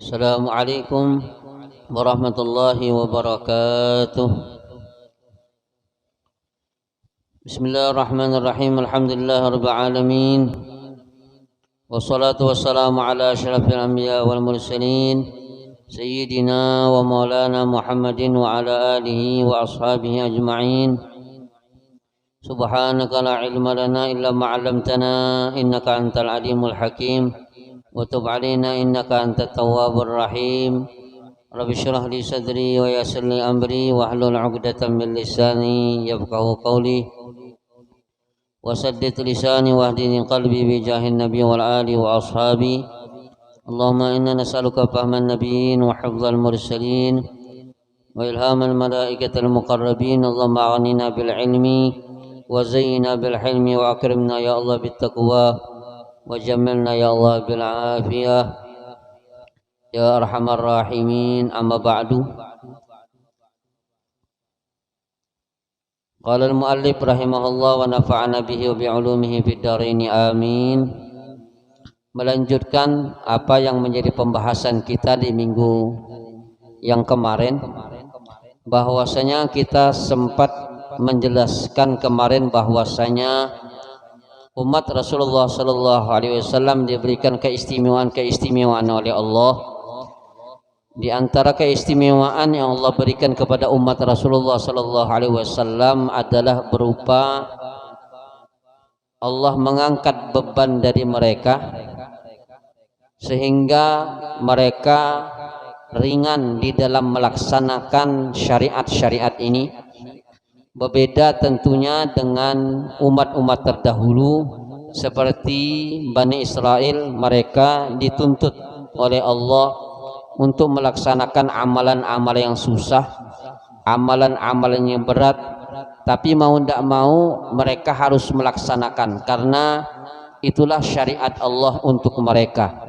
Assalamualaikum warahmatullahi wabarakatuh. Bismillahirrahmanirrahim. Alhamdulillahirabbil alamin. Wassalatu wassalamu ala asyrafil anbiya wal mursalin sayyidina wa maulana Muhammadin wa ala alihi wa ashabihi ajma'in. Subhanaka la ilma lana illa ma 'allamtana innaka antal alimul hakim. Wa tub 'alaina innaka antat tawwabur rahim. Rabbi shrah li sadri wa yassir li amri wahlul 'uqdatam min lisani yafqahu qawli wa saddid lisani wahdini qalbi bi jahin nabiy wal ali wa ashabi. Allahumma inna nas'aluka fahman nabiyyin wa hifdzal mursalin wa ilhamal malaikatil muqarrabin. Allahumma aghnina bil ilmi wa zayyina bil hilmi wa akrimna ya Allah bit taqwa wa jamilna ya Allah bil afiyah ya arhamar rahimin. Amma ba'du. Qala al muallif rahimahullah wa nafa'ana bihi wa bi ulumihi fid dharain amin. Melanjutkan apa yang menjadi pembahasan kita di minggu yang kemarin, bahwasanya kita sempat menjelaskan kemarin bahwasanya umat Rasulullah sallallahu alaihi wasallam diberikan keistimewaan oleh Allah. Di antara keistimewaan yang Allah berikan kepada umat Rasulullah sallallahu alaihi wasallam adalah berupa Allah mengangkat beban dari mereka sehingga mereka ringan di dalam melaksanakan syariat-syariat ini. Berbeda tentunya dengan umat-umat terdahulu seperti Bani Israel. Mereka dituntut oleh Allah untuk melaksanakan amalan-amalan yang susah, amalan-amalan yang berat, tapi mau tidak mau mereka harus melaksanakan karena itulah syariat Allah untuk mereka.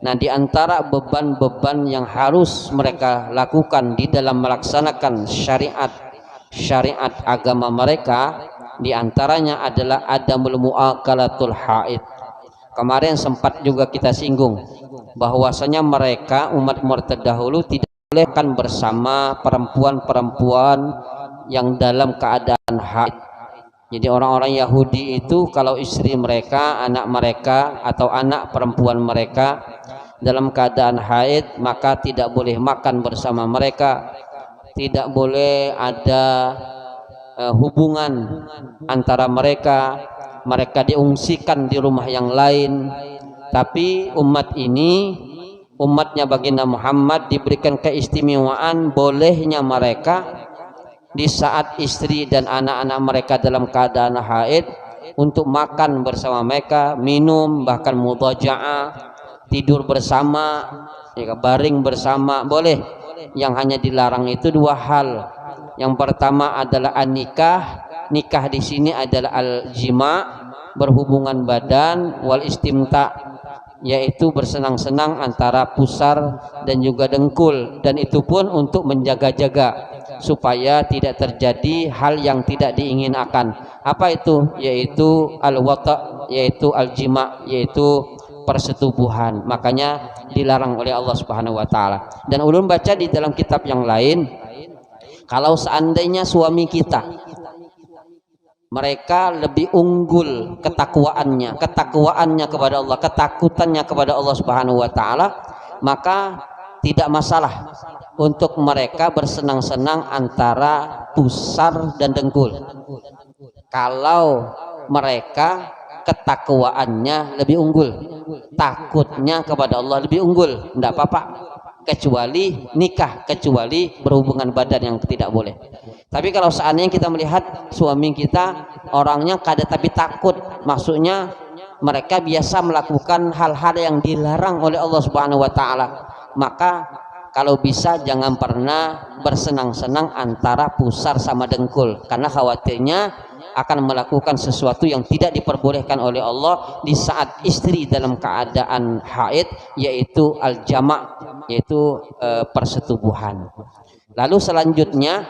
Nah, di antara beban-beban yang harus mereka lakukan di dalam melaksanakan syariat agama mereka, di antaranya adalah adamul muakalatul haid. Kemarin sempat juga kita singgung bahwasanya mereka umat terdahulu tidak boleh kan bersama perempuan-perempuan yang dalam keadaan haid. Jadi orang-orang Yahudi itu kalau istri mereka, anak mereka atau anak perempuan mereka dalam keadaan haid, maka tidak boleh makan bersama mereka, tidak boleh ada hubungan antara mereka. Mereka diungsikan di rumah yang lain. Tapi umat ini, umatnya baginda Muhammad, diberikan keistimewaan bolehnya mereka di saat istri dan anak-anak mereka dalam keadaan haid untuk makan bersama mereka, minum, bahkan mudhaja'ah, tidur bersama, baring bersama, boleh. Yang hanya dilarang itu dua hal. Yang pertama adalah an-nikah. Nikah di sini adalah al-jima', berhubungan badan, wal istimta', yaitu bersenang-senang antara pusar dan juga dengkul, dan itu pun untuk menjaga-jaga supaya tidak terjadi hal yang tidak diinginkan. Apa itu? Yaitu al-wata', yaitu al-jima', yaitu persetubuhan. Makanya dilarang oleh Allah Subhanahu wa taala. Dan ulun baca di dalam kitab yang lain, kalau seandainya suami kita mereka lebih unggul ketakwaannya kepada Allah, ketakutannya kepada Allah Subhanahu wa taala, maka tidak masalah untuk mereka bersenang-senang antara pusar dan dengkul. Kalau mereka ketakwaannya lebih unggul, takutnya kepada Allah lebih unggul, tidak apa-apa, kecuali nikah, kecuali berhubungan badan yang tidak boleh. Tapi kalau seandainya kita melihat suami kita orangnya kada tapi takut, maksudnya mereka biasa melakukan hal-hal yang dilarang oleh Allah Subhanahu wa taala, maka kalau bisa jangan pernah bersenang-senang antara pusar sama dengkul, karena khawatirnya akan melakukan sesuatu yang tidak diperbolehkan oleh Allah di saat istri dalam keadaan haid, yaitu al-jama', yaitu persetubuhan. Lalu selanjutnya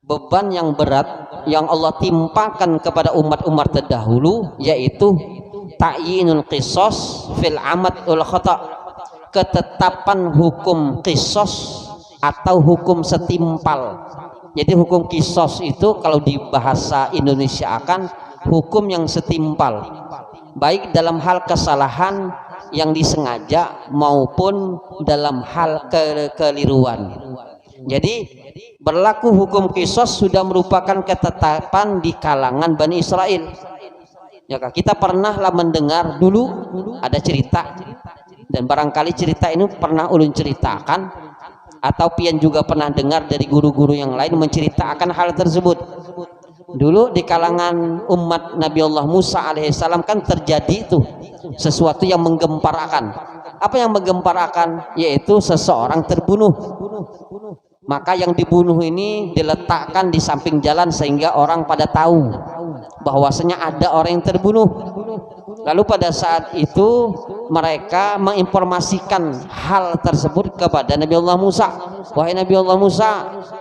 beban yang berat yang Allah timpakan kepada umat-umat terdahulu, yaitu ta'yinul qisas fil amad ul khata', ketetapan hukum qisas atau hukum setimpal. Jadi hukum qisas itu kalau di bahasa Indonesia akan hukum yang setimpal, baik dalam hal kesalahan yang disengaja maupun dalam hal kekeliruan. Jadi berlaku hukum qisas sudah merupakan ketetapan di kalangan Bani Israel. Ya, kita pernahlah mendengar dulu ada cerita, dan barangkali cerita ini pernah ulun ceritakan, atau pian juga pernah dengar dari guru-guru yang lain menceritakan hal tersebut. Dulu di kalangan umat Nabi Allah Musa alaihissalam kan terjadi itu sesuatu yang menggemparakan. Apa yang menggemparakan? Yaitu seseorang terbunuh. Maka yang dibunuh ini diletakkan di samping jalan sehingga orang pada tahu bahwasanya ada orang yang terbunuh. Lalu pada saat itu mereka menginformasikan hal tersebut kepada Nabi Allah Musa. Wahai Nabi Allah Musa,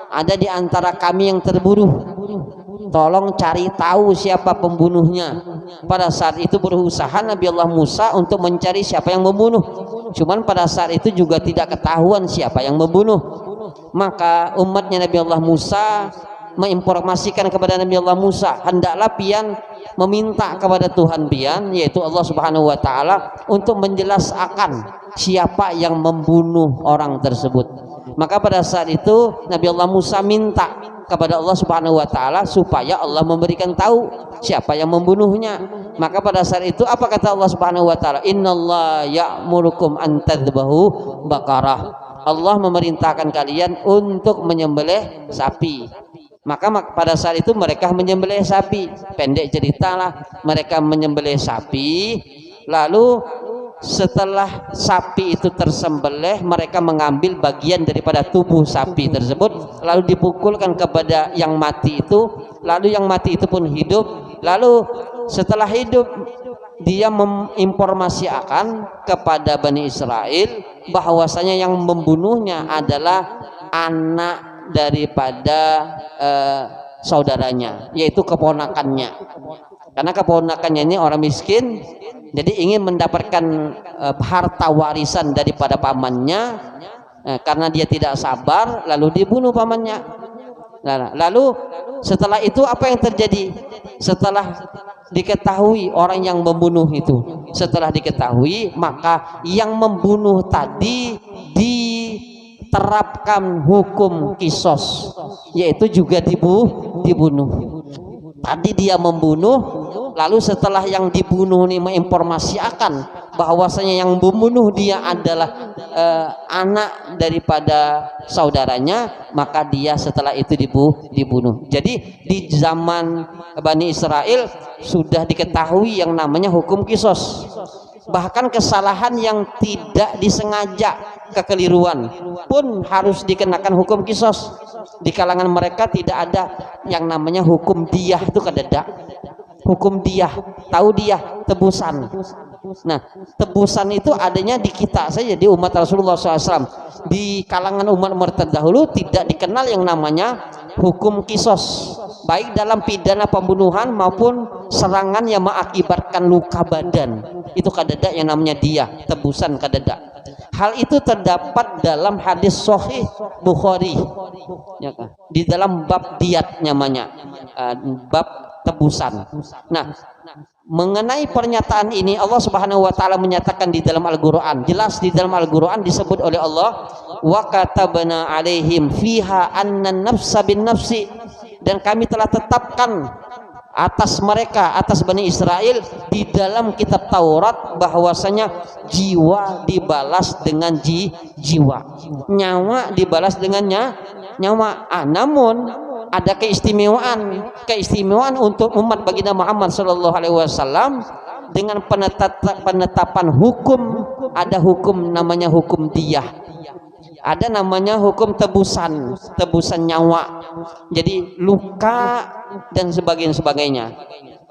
ada di antara kami yang terbunuh, tolong cari tahu siapa pembunuhnya. Pada saat itu berusaha Nabi Allah Musa untuk mencari siapa yang membunuh, cuman pada saat itu juga tidak ketahuan siapa yang membunuh. Maka umatnya Nabi Allah Musa menginformasikan kepada Nabi Allah Musa, hendaklah pian meminta kepada Tuhan pian, yaitu Allah Subhanahu wa taala, untuk menjelaskan siapa yang membunuh orang tersebut. Maka pada saat itu Nabi Allah Musa minta kepada Allah Subhanahu wa taala supaya Allah memberikan tahu siapa yang membunuhnya. Maka pada saat itu apa kata Allah Subhanahu wa taala? Innallaha ya'murukum an tadhbahu baqarah. Allah memerintahkan kalian untuk menyembelih sapi. Maka pada saat itu mereka menyembelih sapi. Pendek ceritalah, mereka menyembelih sapi. Lalu setelah sapi itu tersembelih, mereka mengambil bagian daripada tubuh sapi tersebut, lalu dipukulkan kepada yang mati itu. Lalu yang mati itu pun hidup. Lalu setelah hidup, dia menginformasikan kepada Bani Israel bahwasanya yang membunuhnya adalah anak daripada saudaranya, yaitu keponakannya. Karena keponakannya ini orang miskin, jadi ingin mendapatkan harta warisan daripada pamannya. Karena dia tidak sabar, lalu dibunuh pamannya. Lalu setelah itu apa yang terjadi? Setelah diketahui orang yang membunuh itu, setelah diketahui, maka yang membunuh tadi diterapkan hukum qisas, yaitu juga dibunuh. Tadi dia membunuh, lalu setelah yang dibunuh ini menginformasikan bahwasanya yang membunuh dia adalah anak daripada saudaranya, maka dia setelah itu dibunuh. Jadi di zaman Bani Israel sudah diketahui yang namanya hukum qisas. Bahkan kesalahan yang tidak disengaja, kekeliruan pun harus dikenakan hukum qisas. Di kalangan mereka tidak ada yang namanya hukum diyah, itu kadada. Hukum diyah, tahu diyah, tebusan. Nah, tebusan itu adanya di kita saja, di umat Rasulullah SAW. Di kalangan umat terdahulu tidak dikenal yang namanya hukum qisas, baik dalam pidana pembunuhan maupun serangan yang mengakibatkan luka badan. Itu kadada yang namanya diyah, tebusan kadada. Hal itu terdapat dalam hadis sahih Bukhari, ya kan? Di dalam bab diyat namanya, bab tebusan. Nah, mengenai pernyataan ini Allah Subhanahu wa taala menyatakan di dalam Al-Qur'an, jelas di dalam Al-Qur'an disebut oleh Allah, wa katabna alaihim fiha annan nafsa bin nafsi, dan kami telah tetapkan atas mereka, atas Bani Israel, di dalam kitab Taurat bahwasanya jiwa dibalas dengan jiwa, nyawa dibalas dengan nyawa. Namun ada keistimewaan untuk umat baginda Muhammad sallallahu alaihi wasallam dengan penetapan hukum. Ada hukum namanya hukum diyah, ada namanya hukum tebusan nyawa, jadi luka dan sebagainya,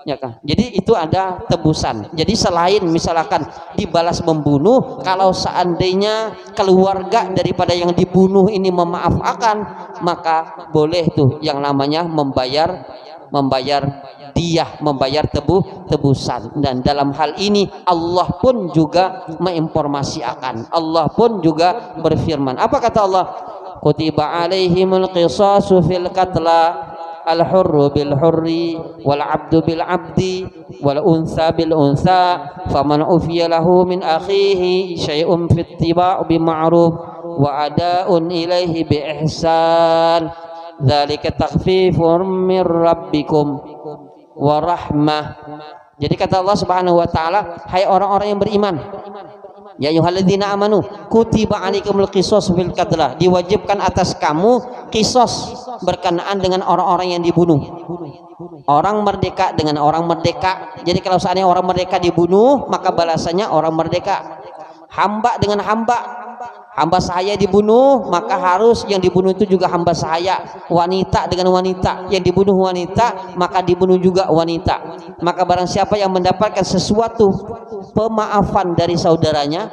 ya kan? Jadi itu ada tebusan. Jadi selain misalkan dibalas membunuh, kalau seandainya keluarga daripada yang dibunuh ini memaafkan, maka boleh tuh yang namanya membayar membayar diyah, membayar tebusan. Dan dalam hal ini Allah pun juga menginformasikan, Allah pun juga berfirman. Apa kata Allah? Kutiba alaihimul qisasu fil qatla al-hurru bil hurri wal abdu bil abdi wal unsa bil unsa faman ufiya lahu min akhihi syai'un fit tiba' bi ma'ruf wa ada'un ilaihi bi ihsan dzalika takhfifun mir rabbikum wa rahmah. Jadi kata Allah Subhanahu wa taala, hai orang-orang yang beriman, ya ayyuhalladzina amanu kutiba alaikumul qisas fil qatl, diwajibkan atas kamu qisas berkenaan dengan orang-orang yang dibunuh. Orang merdeka dengan orang merdeka. Jadi kalau seandainya orang merdeka dibunuh, maka balasannya orang merdeka. Hamba dengan hamba. Hamba saya dibunuh, maka harus yang dibunuh itu juga hamba saya. Wanita dengan wanita, yang dibunuh wanita, maka dibunuh juga wanita. Maka barang siapa yang mendapatkan sesuatu pemaafan dari saudaranya,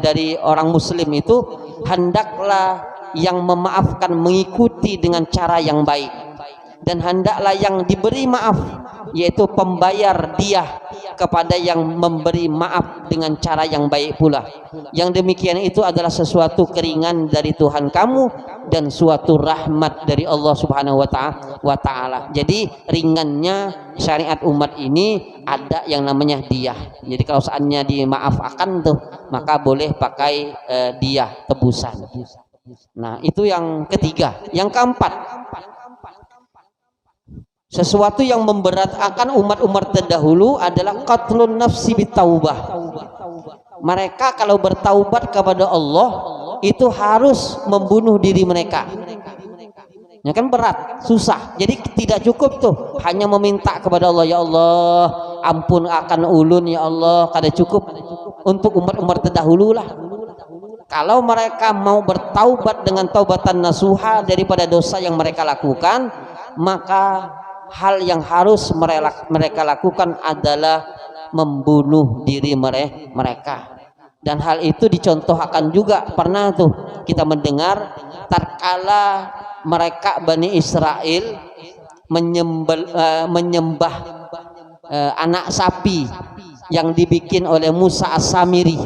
dari orang muslim itu, hendaklah yang memaafkan mengikuti dengan cara yang baik, dan hendaklah yang diberi maaf, yaitu pembayar diyah, kepada yang memberi maaf dengan cara yang baik pula. Yang demikian itu adalah sesuatu keringan dari Tuhan kamu dan suatu rahmat dari Allah Subhanahu wa taala. Jadi ringannya syariat umat ini ada yang namanya diyah. Jadi kalau seandainya dimaafkan tuh, maka boleh pakai diyah, tebusan. Nah, itu yang ketiga. Yang keempat, sesuatu yang memberatkan umat-umat terdahulu adalah qatlun nafsi bitaubah. Mereka kalau bertaubat kepada Allah itu harus membunuh diri mereka. Ya kan berat, susah. Jadi tidak cukup tuh hanya meminta kepada Allah, ya Allah ampun akan ulun, ya Allah. Kada cukup untuk umat-umat terdahulu lah. Kalau mereka mau bertaubat dengan taubatan nasuha daripada dosa yang mereka lakukan, maka hal yang harus mereka lakukan adalah membunuh diri mereka. Dan hal itu dicontohkan juga, pernah tuh kita mendengar tatkala mereka Bani Israel menyembah anak sapi yang dibikin oleh Musa As-Samiri.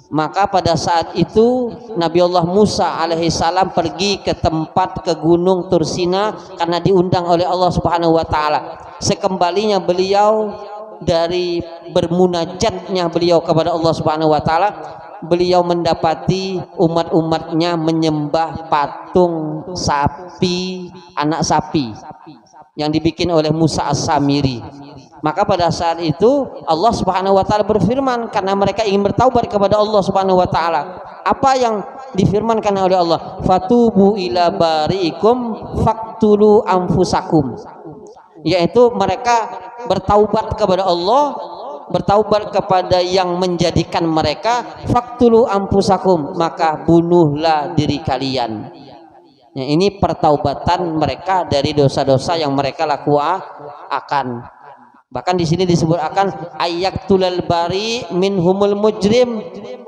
Maka pada saat itu Nabi Allah Musa alaihissalam pergi ke gunung Tursina karena diundang oleh Allah Subhanahu wa taala. Sekembalinya beliau dari bermunajatnya beliau kepada Allah Subhanahu wa taala, beliau mendapati umat-umatnya menyembah patung sapi, anak sapi yang dibikin oleh Musa As-Samiri. Maka pada saat itu Allah Subhanahu wa taala berfirman, karena mereka ingin bertaubat kepada Allah Subhanahu wa taala. Apa yang difirmankan oleh Allah? Fatubu ila bariikum faqtulu anfusakum. Yaitu mereka bertaubat kepada Allah, bertaubat kepada yang menjadikan mereka, faqtulu anfusakum, maka bunuhlah diri kalian. Ya, ini pertaubatan mereka dari dosa-dosa yang mereka lakukan. Bahkan di sini disebut akan ayaktulal bari minhumul mujrim,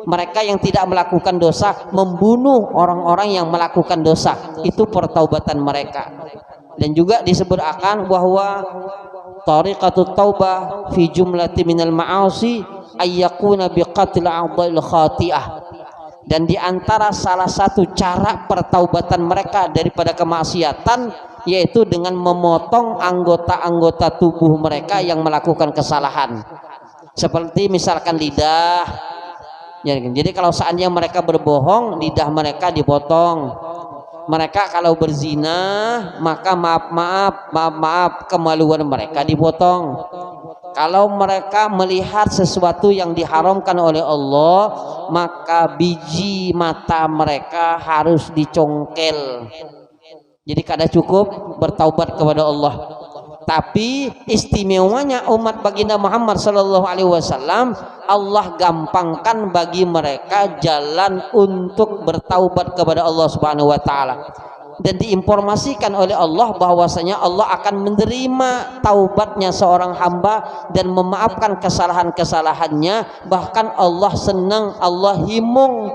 mereka yang tidak melakukan dosa membunuh orang-orang yang melakukan dosa, itu pertaubatan mereka. Dan juga disebut akan bahwa tariqatut taubah fi jumlati minal ma'asi ayyakuna biqatil a'dha'il khati'ah. Dan diantara salah satu cara pertaubatan mereka daripada kemaksiatan, yaitu dengan memotong anggota-anggota tubuh mereka yang melakukan kesalahan, seperti misalkan lidah. Jadi kalau seandainya mereka berbohong, lidah mereka dipotong. Mereka kalau berzina, maka maaf kemaluan mereka dipotong. Kalau mereka melihat sesuatu yang diharamkan oleh Allah, maka biji mata mereka harus dicongkel. Jadi kada cukup bertaubat kepada Allah. Tapi istimewanya umat baginda Muhammad sallallahu alaihi wasallam, Allah gampangkan bagi mereka jalan untuk bertaubat kepada Allah Subhanahu wa taala. Dan diinformasikan oleh Allah bahwasanya Allah akan menerima taubatnya seorang hamba dan memaafkan kesalahan-kesalahannya. Bahkan Allah senang, Allah himung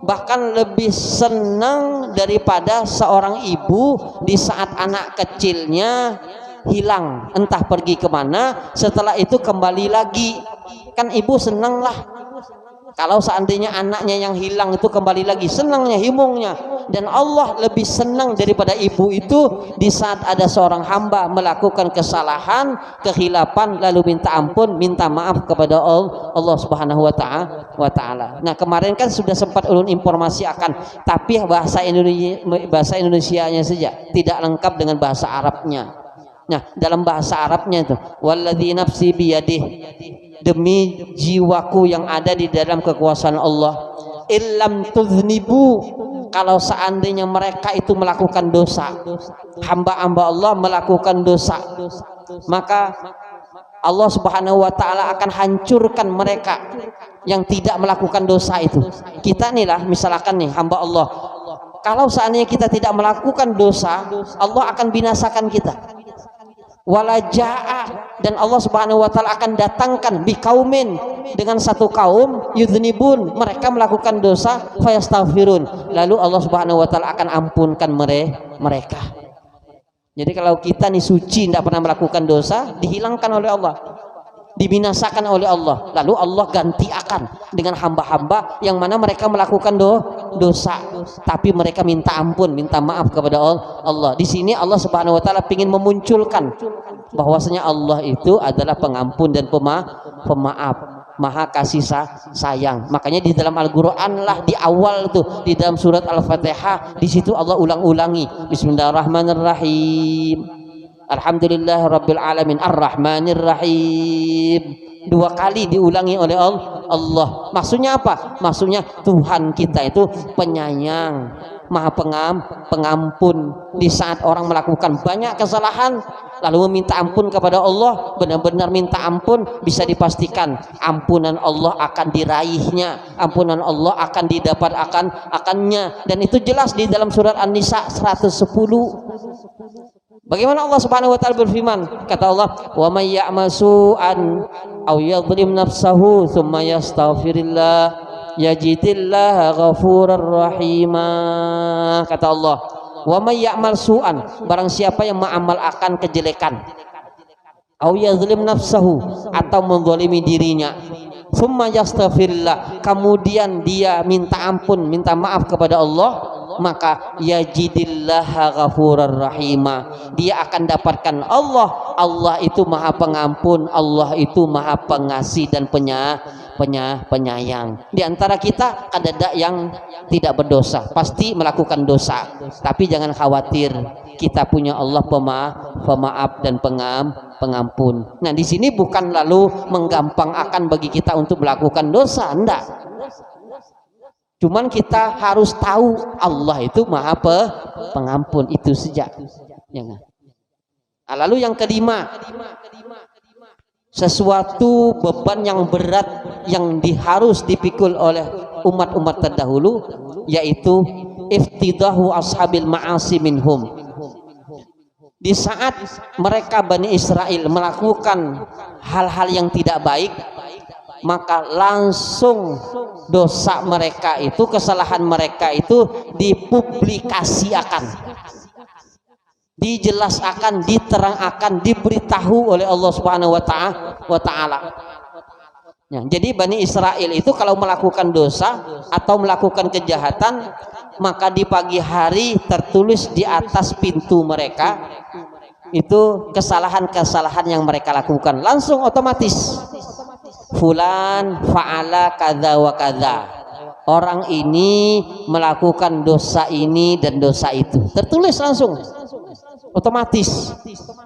bahkan lebih senang daripada seorang ibu di saat anak kecilnya hilang, entah pergi kemana, setelah itu kembali lagi. Kan ibu senang lah kalau seandainya anaknya yang hilang itu kembali lagi, senangnya, himungnya. Dan Allah lebih senang daripada ibu itu di saat ada seorang hamba melakukan kesalahan, kehilapan, lalu minta ampun, minta maaf kepada Allah Subhanahu wa Ta'ala. Nah, kemarin kan sudah sempat ulun informasi akan, tapi bahasa Indonesianya saja, tidak lengkap dengan bahasa Arabnya. Nah, dalam bahasa Arabnya itu, walladzi nafsi biyadih, demi jiwaku yang ada di dalam kekuasaan Allah, illam tuznibu, kalau seandainya mereka itu melakukan dosa, hamba-hamba Allah melakukan dosa, maka Allah Subhanahu wa Ta'ala akan hancurkan mereka yang tidak melakukan dosa itu. Kita nih lah, misalkan nih hamba Allah, kalau seandainya kita tidak melakukan dosa, Allah akan binasakan kita. Walaja'a, dan Allah Subhanahu wa Ta'ala akan datangkan bikaumin, dengan satu kaum, yudhnibun, mereka melakukan dosa, fayastaghfirun, lalu Allah Subhanahu wa Ta'ala akan ampunkan mereka. Jadi kalau kita nih suci, tidak pernah melakukan dosa, dihilangkan oleh Allah, dibinasakan oleh Allah, lalu Allah ganti akan dengan hamba-hamba yang mana mereka melakukan dosa, tapi mereka minta ampun, minta maaf kepada Allah. Di sini Allah Subhanahu wa Ta'ala ingin memunculkan bahwasanya Allah itu adalah pengampun dan pemaaf, maha kasih sayang. Makanya di dalam Al-Qur'an lah, di awal tuh, di dalam surat Al-Fatihah, di situ Allah ulang-ulangi Bismillahirrahmanirrahim, Alhamdulillah Rabbil Alamin, Ar-Rahmanir Rahim. 2 kali diulangi oleh Allah. Maksudnya apa? Maksudnya Tuhan kita itu penyayang, maha pengampun. Di saat orang melakukan banyak kesalahan lalu meminta ampun kepada Allah, benar-benar minta ampun, bisa dipastikan ampunan Allah akan diraihnya, ampunan Allah akan didapat akannya. Dan itu jelas di dalam surat An-Nisa 110. Bagaimana Allah Subhanahu wa Ta'ala berfirman, kata Allah, wa may ya'mal su'an aw yadhlim nafsahu thumma yastaghfirillah yajidillaha ghafurar rahima. Kata Allah, wa may ya'mal su'an, barang siapa yang mengamal akan kejelekan, aw yadhlim nafsahu, atau menzalimi dirinya, thumma yastaghfirillah, kemudian dia minta ampun, minta maaf kepada Allah, maka yajidillaha ghafurar rahima, dia akan dapatkan Allah itu maha pengampun, Allah itu maha pengasih dan penyayang. Di antara kita ada yang tidak berdosa, pasti melakukan dosa, tapi jangan khawatir, kita punya Allah pemaaf dan pengampun. Nah, di sini bukan lalu menggampang akan bagi kita untuk melakukan dosa, enggak. Cuman kita harus tahu Allah itu maha pengampun, itu saja. Ya, lalu yang kelima, sesuatu beban yang berat yang harus dipikul oleh umat-umat terdahulu, yaitu iftidahu ashabil ma'asi minhum. Di saat mereka Bani Israel melakukan hal-hal yang tidak baik, maka langsung dosa mereka itu, kesalahan mereka itu dipublikasikan, dijelaskan, diterangkan, diberitahu oleh Allah Subhanahu wa Ta'ala. Ya, jadi Bani Israel itu kalau melakukan dosa atau melakukan kejahatan, maka di pagi hari tertulis di atas pintu mereka itu kesalahan-kesalahan yang mereka lakukan, langsung otomatis, fulan fa'ala kadza wa kadza, orang ini melakukan dosa ini dan dosa itu, tertulis langsung otomatis.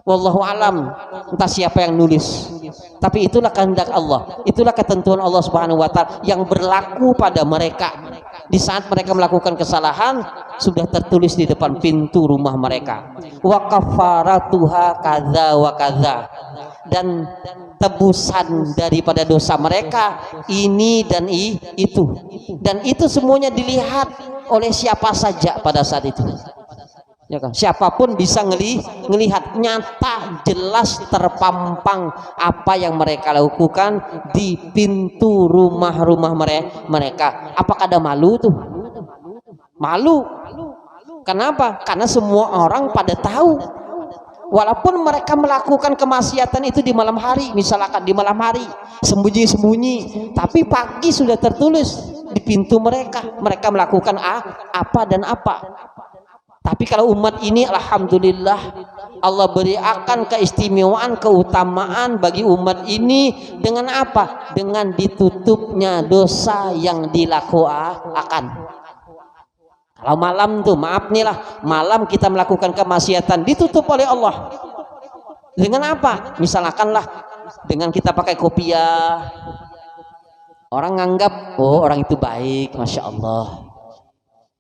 Wallahu alam, entah siapa yang nulis, tapi itulah kehendak Allah, itulah ketentuan Allah Subhanahu wa Ta'ala yang berlaku pada mereka. Di saat mereka melakukan kesalahan, sudah tertulis di depan pintu rumah mereka, wa kafaratuha kadza wa kadza, dan tebusan daripada dosa mereka ini dan itu, dan itu semuanya dilihat oleh siapa saja pada saat itu. Ya kan? Siapapun bisa ngelihat, nyata, jelas, terpampang apa yang mereka lakukan di pintu rumah-rumah mereka. Apakah ada malu tuh? Malu. Kenapa? Karena semua orang pada tahu. Walaupun mereka melakukan kemaksiatan itu di malam hari, misalkan di malam hari sembunyi-sembunyi, tapi pagi sudah tertulis di pintu mereka melakukan apa dan apa. Tapi kalau umat ini, alhamdulillah, Allah berikan keistimewaan, keutamaan bagi umat ini dengan apa? Dengan ditutupnya dosa yang dilakukan. Kalau malam tuh, maaf nih lah, malam kita melakukan kemaksiatan ditutup oleh Allah. Dengan apa? Misalkanlah dengan kita pakai kopiah, orang nganggap oh orang itu baik, masya Allah.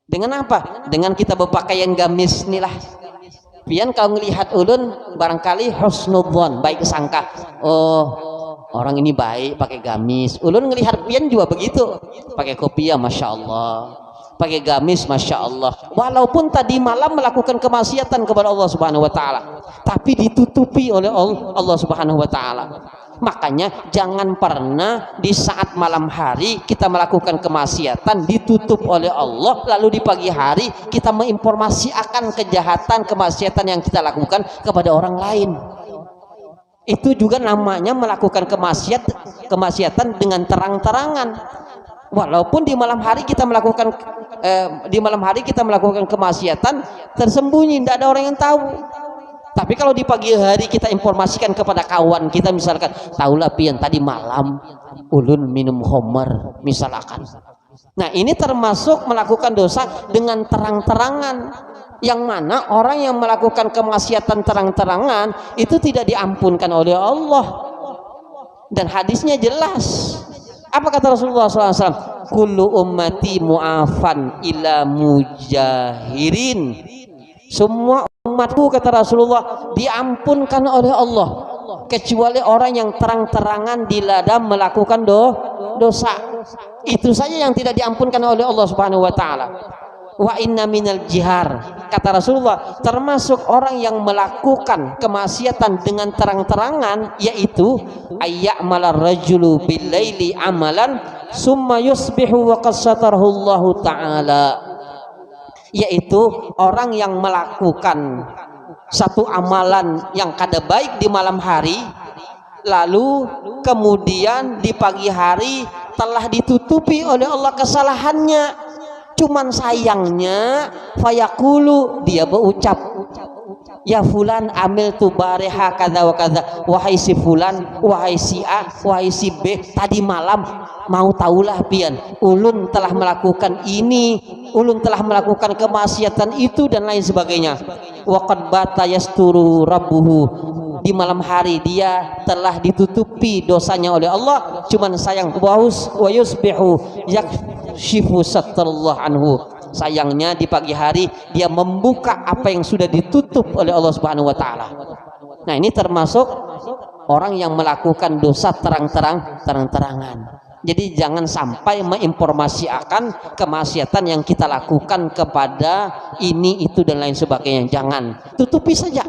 Dengan apa? Dengan kita berpakaian gamis nih lah. Pian kalau ngelihat ulun barangkali husnudzon, baik sangka. Oh orang ini baik pakai gamis. Ulun ngelihat pian juga begitu, pakai kopiah, masya Allah. Pakai gamis, masya Allah. Walaupun tadi malam melakukan kemaksiatan kepada Allah Subhanahu Wa Taala, tapi ditutupi oleh Allah Subhanahu Wa Taala. Makanya jangan pernah di saat malam hari kita melakukan kemaksiatan ditutup oleh Allah, lalu di pagi hari kita menginformasikan kejahatan kemaksiatan yang kita lakukan kepada orang lain. Itu juga namanya melakukan kemaksiatan dengan terang-terangan. Walaupun di malam hari kita melakukan kemaksiatan tersembunyi, tidak ada orang yang tahu. Tapi kalau di pagi hari kita informasikan kepada kawan kita, misalkan, tahulah pian tadi malam ulun minum khamar, misalkan. Nah ini termasuk melakukan dosa dengan terang-terangan, yang mana orang yang melakukan kemaksiatan terang-terangan itu tidak diampunkan oleh Allah. Dan hadisnya jelas. Apa kata Rasulullah SAW? Kullu ummati mu'afan ila mujahirin. Semua umatku, kata Rasulullah, diampunkan oleh Allah, kecuali orang yang terang-terangan di ladang melakukan dosa. Itu saja yang tidak diampunkan oleh Allah Subhanahu Wa Taala. Wa inna minal jihar, kata Rasulullah, termasuk orang yang melakukan kemaksiatan dengan terang-terangan, yaitu ayya'malar rajulu billaili amalan summa yusbihu wa qad satarahu Allah Ta'ala, yaitu orang yang melakukan satu amalan yang kada baik di malam hari, lalu kemudian di pagi hari telah ditutupi oleh Allah kesalahannya. Cuman sayangnya fayaqulu, dia berucap, ya fulan amil tu bareha kada wa kada, wahai si fulan, wahai si A, wahai si B, tadi malam mau tahulah pian ulun telah melakukan ini, ulun telah melakukan kemaksiatan itu dan lain sebagainya. Wa qad bata yasturu rabbuhu, di malam hari dia telah ditutupi dosanya oleh Allah. Cuman sayang wa yusbihu yakshifu satrullah anhu, sayangnya di pagi hari dia membuka apa yang sudah ditutup oleh Allah Subhanahu Wa Taala. Nah ini termasuk orang yang melakukan dosa terang-terangan. Jadi jangan sampai menginformasikan kemaksiatan yang kita lakukan kepada ini, itu dan lain sebagainya. Jangan, tutupi saja.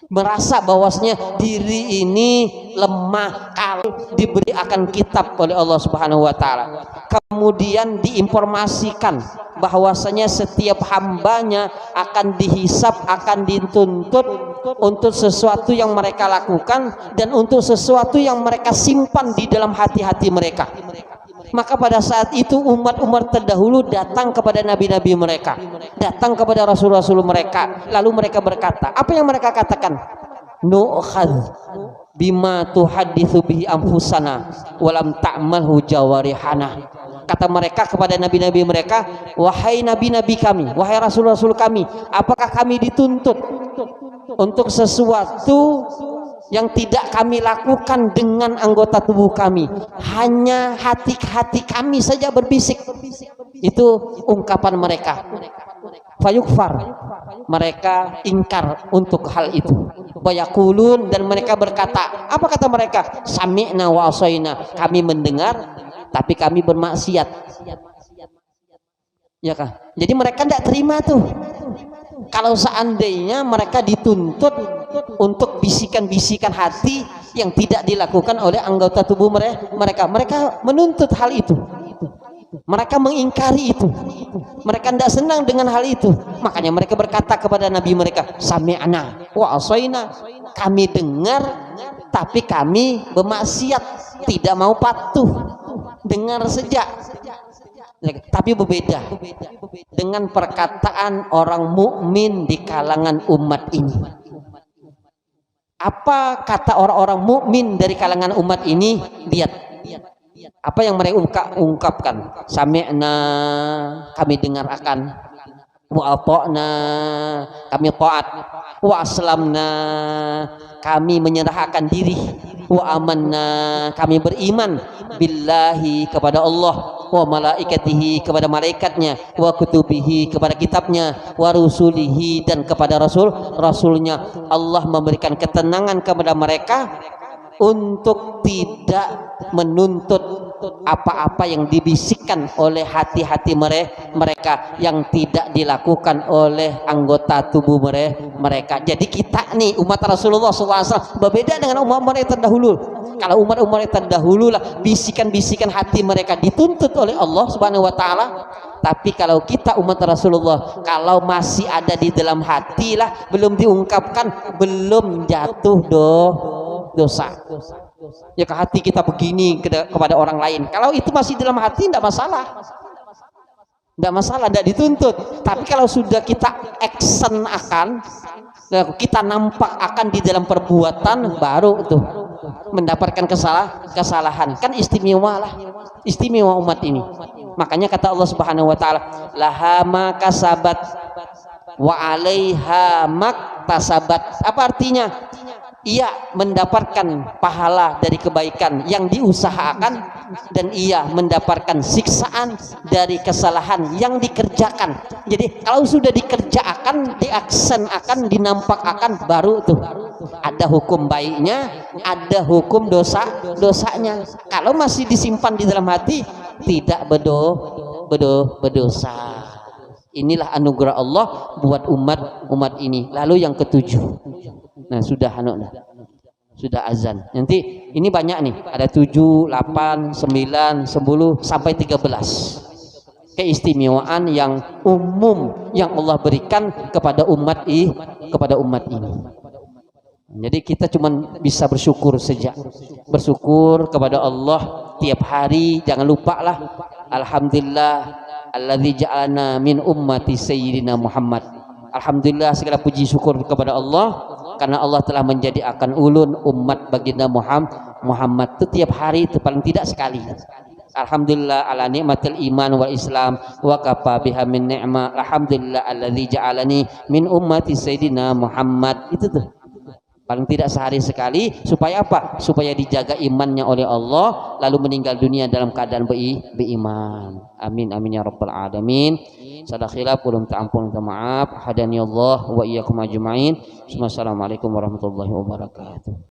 Merasa bahwasanya diri ini lemah kalau diberi akan kitab oleh Allah Subhanahu Wa Taala, kemudian diinformasikan bahwasanya setiap hambanya akan dihisap, akan dituntut untuk sesuatu yang mereka lakukan dan untuk sesuatu yang mereka simpan di dalam hati-hati mereka. Maka pada saat itu umat-umat terdahulu datang kepada nabi-nabi mereka, datang kepada rasul-rasul mereka, lalu mereka berkata, apa yang mereka katakan? Nu'khadz bima tuhadditsu bihi anfusana walam ta'malhu jawarihana. Kata mereka kepada nabi-nabi mereka, wahai nabi-nabi kami, wahai rasul-rasul kami, apakah kami dituntut untuk sesuatu yang tidak kami lakukan dengan anggota tubuh kami, hanya hati-hati kami saja berbisik? Itu ungkapan mereka. Fayukfar, mereka ingkar untuk hal itu. Wayaqulun, dan mereka berkata, apa kata mereka? Sami'na wa asaina, kami mendengar tapi kami bermaksiat. Ya kan? Jadi mereka tidak terima tuh. Kalau seandainya mereka dituntut untuk bisikan-bisikan hati yang tidak dilakukan oleh anggota tubuh mereka menuntut hal itu. Mereka mengingkari itu. Mereka tidak senang dengan hal itu. Makanya mereka berkata kepada Nabi mereka, sami'na wa asaina. Kami dengar tapi kami bermaksiat, tidak mau patuh. Dengar sejak. Tapi berbeda dengan perkataan orang mukmin di kalangan umat ini. Apa kata orang-orang mukmin dari kalangan umat ini? Lihat apa yang mereka ungkapkan. Sami'na, kami dengar akan. Wa ata'na, kami taat. Wa aslamna, kami menyerahkan diri. Wa amanna, kami beriman billahi, kepada Allah, wa malaikatihi, kepada malaikatnya, wa kutubihi, kepada kitabnya, wa rusulihi, dan kepada rasulnya. Allah memberikan ketenangan kepada mereka untuk tidak menuntut apa-apa yang dibisikkan oleh hati-hati mereka, yang tidak dilakukan oleh anggota tubuh mereka. Jadi kita nih umat Rasulullah SAW berbeda dengan umat-umat yang terdahulu. Kalau umat-umat yang terdahulu lah bisikan-bisikan hati mereka dituntut oleh Allah Subhanahu wa taala. Tapi kalau kita umat Rasulullah, kalau masih ada di dalam hati lah, belum diungkapkan, belum jatuh dosa. Ya ke hati kita begini kepada orang lain. Kalau itu masih dalam hati tidak masalah. Tidak masalah, tidak dituntut. Tapi kalau sudah kita action akan, kita nampak akan di dalam perbuatan, baru itu mendapatkan kesalahan. Kan istimewa lah, istimewa umat ini. Makanya kata Allah Subhanahu wa taala, laha ma kasabat wa 'alaiha maktasabat. Apa artinya? Ia mendapatkan pahala dari kebaikan yang diusahakan, dan ia mendapatkan siksaan dari kesalahan yang dikerjakan. Jadi kalau sudah dikerjakan, diaksen akan, dinampak akan, baru tuh ada hukum baiknya, ada hukum dosanya. Kalau masih disimpan di dalam hati, tidak berdosa. Inilah anugerah Allah buat umat ini. Lalu yang ketujuh. Nah, sudah azan. Nanti ini banyak nih, ada 7, 8, 9, 10 sampai 13. Keistimewaan yang umum yang Allah berikan kepada umat ini. Jadi kita cuma bisa bersyukur saja. Bersyukur kepada Allah tiap hari, jangan lupa lah. Alhamdulillah alladzi ja'alana min ummati sayyidina Muhammad. Alhamdulillah, segala puji syukur kepada Allah karena Allah telah menjadikan ulun umat baginda Muhammad itu tiap hari, itu paling tidak sekali. Alhamdulillah ala nikmatil iman wal islam wa kafa biha min ni'ma. Alhamdulillah alladzi ja'alani min ummati sayyidina Muhammad. Itu tuh paling tidak sehari sekali. Supaya apa? Supaya dijaga imannya oleh Allah, lalu meninggal dunia dalam keadaan beriman. Amin amin ya rabbal alamin. Salah khilaf ulum ta'ampun, maaf. Hadani Allah wa iyyakum ajma'in. Wassalamualaikum warahmatullahi wabarakatuh.